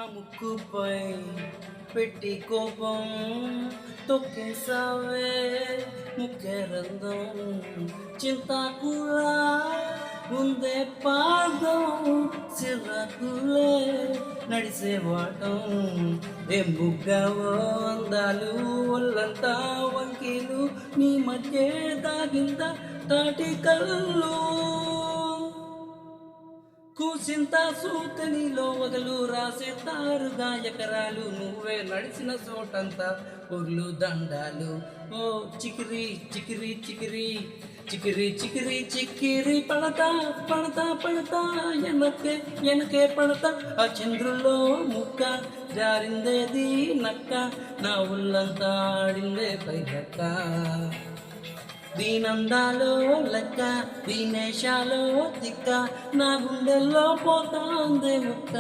ముక్కుపై పెట్టి కోపం తొక్కేసావే ముఖ్యరంధం చింతాకులా ముందే పాదం సిర్రకులే నడిసేవాటం ఏం బుగ్గావో అందాలు ఒళ్ళంతా వంకీలు నీ మధ్య దాగింద తాటి కళ్ళు కూసింత సూతనిలో వగలు రాసేతారుగా ఎకరాలు నువ్వే నడిచిన చోటంతా పొర్లు దండాలు ఓ చికిరి చికిరి చికిరి చికిరి చికిరి చికిరి పడతా పడతా పడతా ఎనకే ఎనకే పడతా ఆ చంద్రుల్లో ముక్క జారిందేది నక్క నా ఉల్లంతా ఆడిందే పైగక్క దీనందాలో లెక్క దీనేశాలో తిక్క నా గుండెల్లో పోతాందే ముక్క